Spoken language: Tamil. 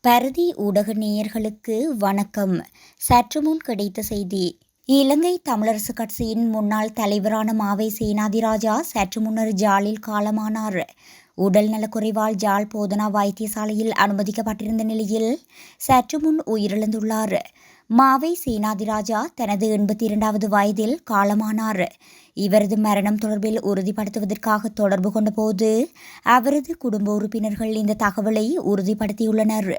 பரதி ஊடக நேயர்களுக்கு வணக்கம். சற்று முன் கிடைத்த செய்தி. இலங்கை தமிழரசு கட்சியின் முன்னாள் தலைவரான மாவை சேனாதிராஜா சற்று முன்னர் ஜாலில் காலமானார். உடல் நலக்குறைவால் ஜாழ் போதனா வைத்தியசாலையில் அனுமதிக்கப்பட்டிருந்த நிலையில் சற்று முன் உயிரிழந்துள்ளார். மாவை சேனாதிராஜா தனது 82வது வயதில் காலமானார். இவரது மரணம் தொடர்பில் உறுதிப்படுத்துவதற்காக தொடர்பு கொண்டபோது அவரது குடும்ப உறுப்பினர்கள் இந்த தகவலை உறுதிப்படுத்தியுள்ளனர்.